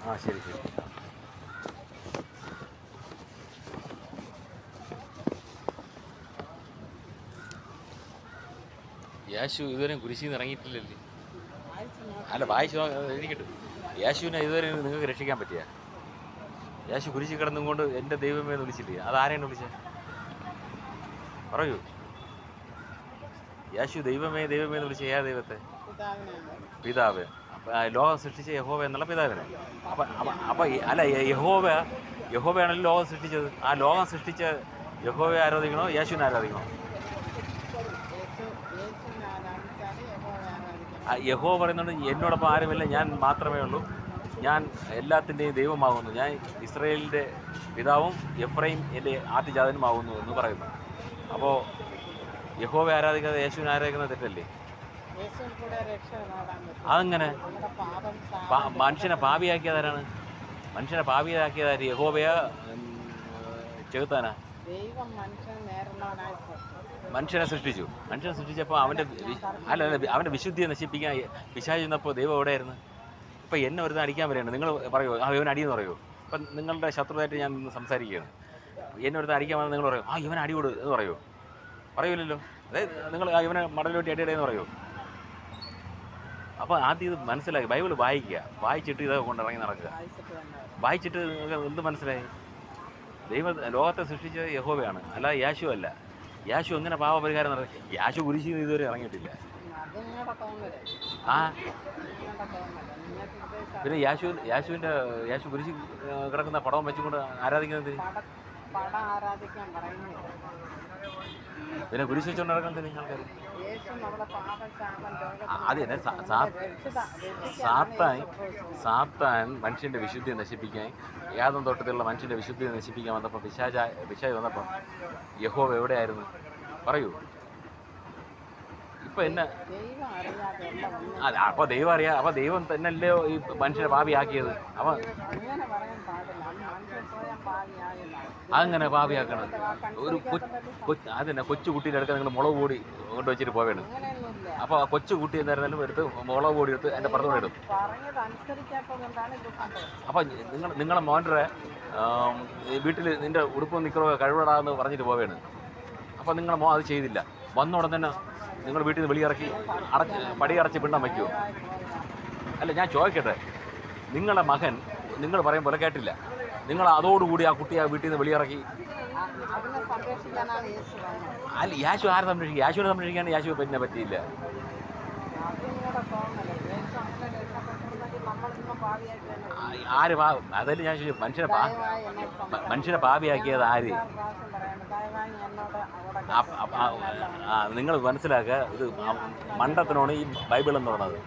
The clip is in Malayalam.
ആ ശരി ശരി. യേശു ഇതുവരെ കുരിശിൽ നിന്ന് ഇറങ്ങിയിട്ടില്ലല്ലേ? അല്ല വായിച്ചു എഴുതിക്കട്ടെ. യേശുവിനെ ഇതുവരെ നിങ്ങൾക്ക് രക്ഷിക്കാൻ പറ്റിയ? യേശു കുരിശിൽ കിടന്നും കൊണ്ട് എൻ്റെ ദൈവമേ എന്ന് വിളിച്ചില്ലേ? അത് ആരെയാണ് വിളിച്ചത്? പറയൂ. യേശു ദൈവമേ ദൈവമേ എന്ന് വിളിച്ച ഏത് ദൈവത്തെ? പിതാവ്. ലോകം സൃഷ്ടിച്ച യഹോവ എന്നുള്ള പിതാവിനെ. അപ്പം അല്ല, യഹോവയാണല്ലോ ലോകം സൃഷ്ടിച്ചത്. ആ ലോകം സൃഷ്ടിച്ച യഹോവയെ ആരാധിക്കണോ യേശുവിനെ ആരാധിക്കണോ? യഹോവ പറയുന്നുണ്ട് എന്നോടൊപ്പം ആരുമില്ല, ഞാൻ മാത്രമേ ഉള്ളൂ, ഞാൻ എല്ലാത്തിൻ്റെയും ദൈവമാകുന്നു, ഞാൻ ഇസ്രായേലിൻ്റെ പിതാവും എഫ്രൈം എൻ്റെ ആദ്യജാതനുമാകുന്നു എന്ന് പറയുന്നു. അപ്പോൾ യഹോവ ആരാധിക്കാതെ യേശുവിനെ ആരാധിക്കുന്നത് തെറ്റല്ലേ? അതെങ്ങനെ? മനുഷ്യനെ പാപിയാക്കിയതാരാണ്? മനുഷ്യനെ പാപിയാക്കിയതാര്? യഹോവയാ ചെകുത്താനാ? മനുഷ്യനെ സൃഷ്ടിച്ചു. മനുഷ്യനെ സൃഷ്ടിച്ചപ്പോൾ അവൻ്റെ വിശുദ്ധിയെ നശിപ്പിക്കാൻ പിശാച് ചെന്നപ്പോൾ ദൈവം എവിടെയായിരുന്നു? ഇപ്പം എന്നെ ഒരുത്തൻ അടിക്കാൻ വരികയാണ്, നിങ്ങൾ പറയുമോ ഇവൻ അടിയെന്ന് പറയുമോ? ഇപ്പം നിങ്ങളുടെ ശത്രുവായിട്ട് ഞാൻ സംസാരിക്കുകയാണ്, എന്നെ ഒരുത്തൻ അടിക്കാൻ വന്നാൽ നിങ്ങൾ പറയും ഇവൻ അടി കൊടു എന്ന് പറയുമോ? പറയൂലല്ലോ. അതായത് നിങ്ങൾ ഇവനെ മടലോട്ടി അടിയടേന്ന് പറയുമോ? അപ്പോൾ ആദ്യം ഇത് മനസ്സിലാക്കി, ബൈബിൾ വായിക്കുക, വായിച്ചിട്ട് ഇതൊക്കെ കൊണ്ട് ഇറങ്ങി നടക്കുക. വായിച്ചിട്ട് നിങ്ങൾക്ക് എന്ത് മനസ്സിലായി? ലോകത്തെ സൃഷ്ടിച്ചത് യഹോവയാണ്, അല്ല യേശു അല്ല. യേശു എങ്ങനെ പാപപരിഹാരം നടത്തി? യേശു കുരിശിൽ നിന്ന് ഇതുവരെ ഇറങ്ങിയിട്ടില്ല. ആ പിന്നെ യേശു കുരിശിൽ കിടക്കുന്ന പടം വെച്ചുകൊണ്ട് ആരാധിക്കുന്നത്? പിന്നെ കുരിശ് വെച്ചുകൊണ്ട് നടക്കുന്നത് ആൾക്കാർ അത് തന്നെ. സാത്താൻ മനുഷ്യൻ്റെ വിശുദ്ധിയെ നശിപ്പിക്കാൻ, യാതൊരു തോട്ടത്തിലുള്ള മനുഷ്യൻ്റെ വിശുദ്ധിയെ നശിപ്പിക്കാൻ വന്നപ്പോൾ പിശാച് വന്നപ്പോൾ യഹോവ എവിടെയായിരുന്നു? പറയൂ. ഇപ്പം എന്നെ അപ്പോൾ ദൈവം അറിയാം. അപ്പോൾ ദൈവം തന്നെയല്ലേ ഈ മനുഷ്യനെ പാപിയാക്കിയത്? അപ്പം അങ്ങനെ പാപിയാക്കണം. ഒരു അതന്നെ കൊച്ചു കുട്ടീൻ്റെ അടുക്ക നിങ്ങൾ മുളക് പൊടി കൊണ്ട് വെച്ചിട്ട് പോവേണ്. അപ്പോൾ ആ കൊച്ചു കുട്ടി എന്തായിരുന്നാലും എടുത്ത് മുളക് പൊടി എടുത്ത് എൻ്റെ പുറത്തോടെ ഇടും. അപ്പോൾ നിങ്ങളെ മോൻ്റെ വീട്ടിൽ നിൻ്റെ ഉടുപ്പും നിൽക്കണോ കഴിവിടാന്ന് പറഞ്ഞിട്ട് പോവേണ്. അപ്പോൾ നിങ്ങളെ മോൻ അത് ചെയ്തില്ല. വന്ന ഉടൻ തന്നെ നിങ്ങൾ വീട്ടിൽ നിന്ന് വെളിയിറക്കി പടിയടച്ച് പിണ്ടം വയ്ക്കുമോ? അല്ല, ഞാൻ ചോദിക്കട്ടെ, നിങ്ങളുടെ മകൻ നിങ്ങൾ പറയും പോലെ കേട്ടില്ല, നിങ്ങൾ അതോടുകൂടി ആ കുട്ടിയെ വീട്ടിൽ നിന്ന് വെളിയിറക്കി? അല്ല, യേശു ആരെ സംരക്ഷിക്കും? യേശുവിനെ സംരക്ഷിക്കാൻ യേശു പിന്നെ പറ്റിയില്ല. ആര് അതല്ലേ ഞാൻ ചോദിച്ചു, മനുഷ്യനെ പാപിയാക്കിയത് ആര്? നിങ്ങൾ മനസ്സിലാക്കുക, ഇത് മണ്ടത്തിനാണ് ഈ ബൈബിൾ എന്ന് പറയുന്നത്.